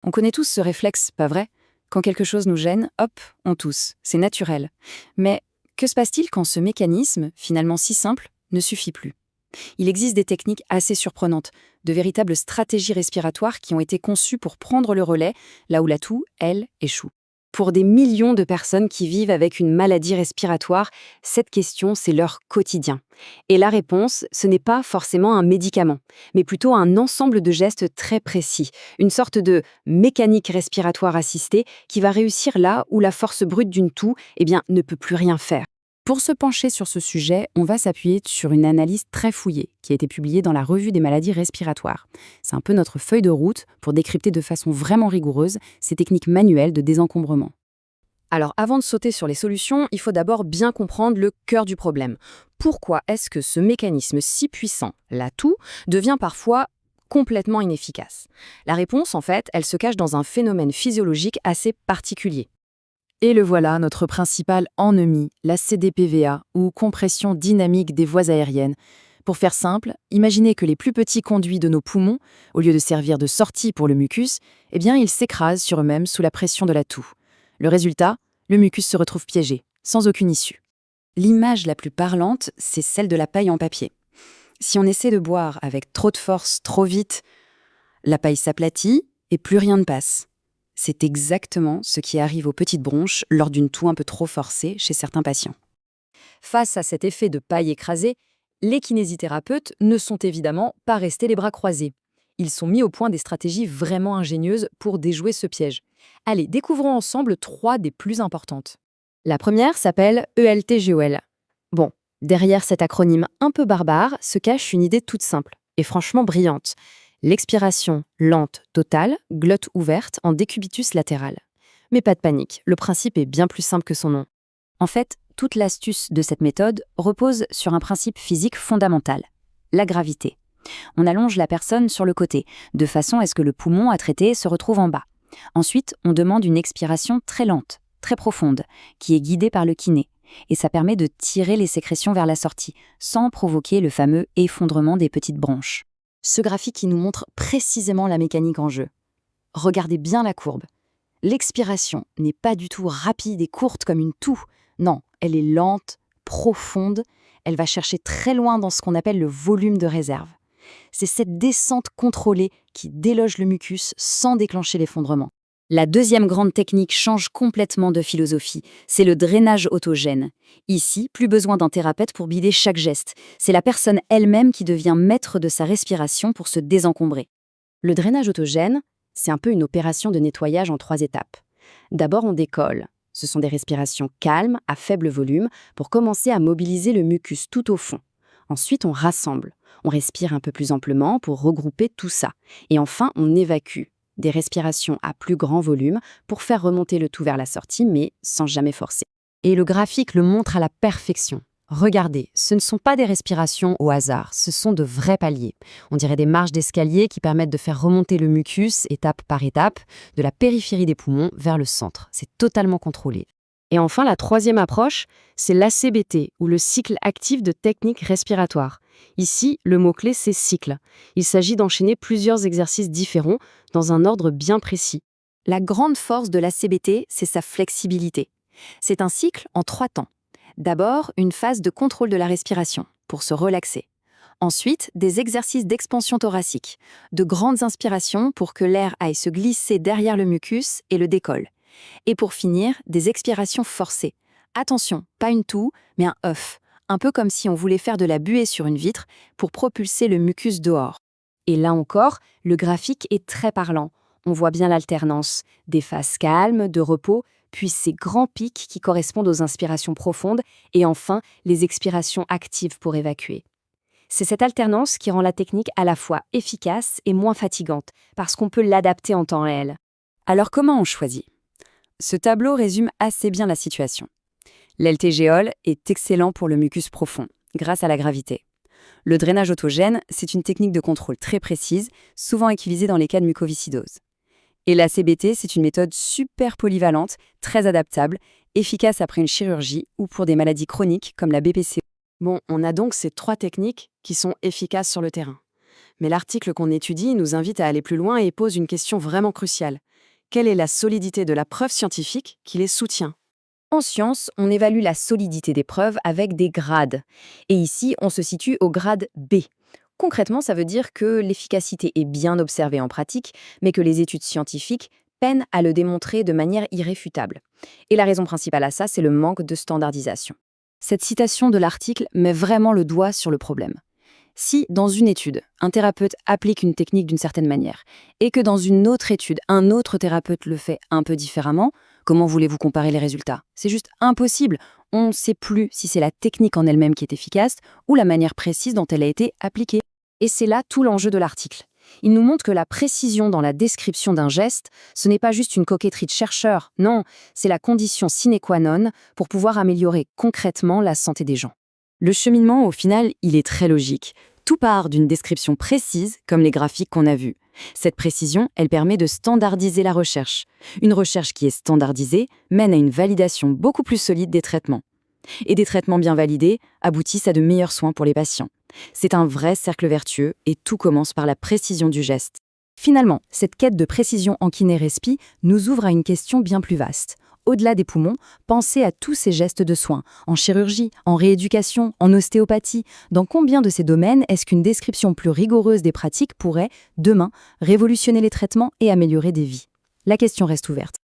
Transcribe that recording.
On connaît tous ce réflexe, pas vrai? Quand quelque chose nous gêne, hop, on tousse. C'est naturel. Mais que se passe-t-il quand ce mécanisme, finalement si simple, ne suffit plus? Il existe des techniques assez surprenantes, de véritables stratégies respiratoires qui ont été conçues pour prendre le relais, là où la toux, elle, échoue. Pour des millions de personnes qui vivent avec une maladie respiratoire, cette question, c'est leur quotidien. Et la réponse, ce n'est pas forcément un médicament, mais plutôt un ensemble de gestes très précis, une sorte de mécanique respiratoire assistée qui va réussir là où la force brute d'une toux, ne peut plus rien faire. Pour se pencher sur ce sujet, on va s'appuyer sur une analyse très fouillée qui a été publiée dans la Revue des maladies respiratoires. C'est un peu notre feuille de route pour décrypter de façon vraiment rigoureuse ces techniques manuelles de désencombrement. Alors, avant de sauter sur les solutions, il faut d'abord bien comprendre le cœur du problème. Pourquoi est-ce que ce mécanisme si puissant, la toux, devient parfois complètement inefficace? La réponse, en fait, elle se cache dans un phénomène physiologique assez particulier. Et le voilà, notre principal ennemi, la CDPVA, ou compression dynamique des voies aériennes. Pour faire simple, imaginez que les plus petits conduits de nos poumons, au lieu de servir de sortie pour le mucus, ils s'écrasent sur eux-mêmes sous la pression de la toux. Le résultat, le mucus se retrouve piégé, sans aucune issue. L'image la plus parlante, c'est celle de la paille en papier. Si on essaie de boire avec trop de force, trop vite, la paille s'aplatit et plus rien ne passe. C'est exactement ce qui arrive aux petites bronches lors d'une toux un peu trop forcée chez certains patients. Face à cet effet de paille écrasée, les kinésithérapeutes ne sont évidemment pas restés les bras croisés. Ils sont mis au point des stratégies vraiment ingénieuses pour déjouer ce piège. Allez, découvrons ensemble 3 des plus importantes. La première s'appelle ELTGOL. Bon, derrière cet acronyme un peu barbare se cache une idée toute simple et franchement brillante. L'expiration lente totale, glotte ouverte en décubitus latéral. Mais pas de panique, le principe est bien plus simple que son nom. En fait, toute l'astuce de cette méthode repose sur un principe physique fondamental, la gravité. On allonge la personne sur le côté, de façon à ce que le poumon à traiter se retrouve en bas. Ensuite, on demande une expiration très lente, très profonde, qui est guidée par le kiné. Et ça permet de tirer les sécrétions vers la sortie, sans provoquer le fameux effondrement des petites bronches. Ce graphique qui nous montre précisément la mécanique en jeu. Regardez bien la courbe. L'expiration n'est pas du tout rapide et courte comme une toux. Non, elle est lente, profonde. Elle va chercher très loin dans ce qu'on appelle le volume de réserve. C'est cette descente contrôlée qui déloge le mucus sans déclencher l'effondrement. La deuxième grande technique change complètement de philosophie, c'est le drainage autogène. Ici, plus besoin d'un thérapeute pour guider chaque geste. C'est la personne elle-même qui devient maître de sa respiration pour se désencombrer. Le drainage autogène, c'est un peu une opération de nettoyage en 3 étapes. D'abord, on décolle. Ce sont des respirations calmes, à faible volume, pour commencer à mobiliser le mucus tout au fond. Ensuite, on rassemble. On respire un peu plus amplement pour regrouper tout ça. Et enfin, on évacue. Des respirations à plus grand volume pour faire remonter le tout vers la sortie, mais sans jamais forcer. Et le graphique le montre à la perfection. Regardez, ce ne sont pas des respirations au hasard, ce sont de vrais paliers. On dirait des marches d'escalier qui permettent de faire remonter le mucus, étape par étape, de la périphérie des poumons vers le centre. C'est totalement contrôlé. Et enfin, la troisième approche, c'est l'ACBT, ou le cycle actif de techniques respiratoires. Ici, le mot-clé, c'est cycle. Il s'agit d'enchaîner plusieurs exercices différents dans un ordre bien précis. La grande force de l'ACBT, c'est sa flexibilité. C'est un cycle en 3 temps. D'abord, une phase de contrôle de la respiration, pour se relaxer. Ensuite, des exercices d'expansion thoracique, de grandes inspirations pour que l'air aille se glisser derrière le mucus et le décolle. Et pour finir, des expirations forcées. Attention, pas une toux, mais un œuf. Un peu comme si on voulait faire de la buée sur une vitre pour propulser le mucus dehors. Et là encore, le graphique est très parlant. On voit bien l'alternance, des phases calmes, de repos, puis ces grands pics qui correspondent aux inspirations profondes, et enfin, les expirations actives pour évacuer. C'est cette alternance qui rend la technique à la fois efficace et moins fatigante, parce qu'on peut l'adapter en temps réel. Alors comment on choisit ? Ce tableau résume assez bien la situation. L'LTGOL est excellent pour le mucus profond, grâce à la gravité. Le drainage autogène, c'est une technique de contrôle très précise, souvent utilisée dans les cas de mucoviscidose. Et la CBT, c'est une méthode super polyvalente, très adaptable, efficace après une chirurgie ou pour des maladies chroniques comme la BPCO. Bon, on a donc ces 3 techniques qui sont efficaces sur le terrain. Mais l'article qu'on étudie nous invite à aller plus loin et pose une question vraiment cruciale. Quelle est la solidité de la preuve scientifique qui les soutient? En science, on évalue la solidité des preuves avec des grades. Et ici, on se situe au grade B. Concrètement, ça veut dire que l'efficacité est bien observée en pratique, mais que les études scientifiques peinent à le démontrer de manière irréfutable. Et la raison principale à ça, c'est le manque de standardisation. Cette citation de l'article met vraiment le doigt sur le problème. Si, dans une étude, un thérapeute applique une technique d'une certaine manière, et que dans une autre étude, un autre thérapeute le fait un peu différemment, comment voulez-vous comparer les résultats? C'est juste impossible. On ne sait plus si c'est la technique en elle-même qui est efficace ou la manière précise dont elle a été appliquée. Et c'est là tout l'enjeu de l'article. Il nous montre que la précision dans la description d'un geste, ce n'est pas juste une coquetterie de chercheur, non, c'est la condition sine qua non pour pouvoir améliorer concrètement la santé des gens. Le cheminement, au final, il est très logique. Tout part d'une description précise, comme les graphiques qu'on a vus. Cette précision, elle permet de standardiser la recherche. Une recherche qui est standardisée mène à une validation beaucoup plus solide des traitements. Et des traitements bien validés aboutissent à de meilleurs soins pour les patients. C'est un vrai cercle vertueux et tout commence par la précision du geste. Finalement, cette quête de précision en kiné-respi nous ouvre à une question bien plus vaste. Au-delà des poumons, pensez à tous ces gestes de soins, en chirurgie, en rééducation, en ostéopathie. Dans combien de ces domaines est-ce qu'une description plus rigoureuse des pratiques pourrait, demain, révolutionner les traitements et améliorer des vies? La question reste ouverte.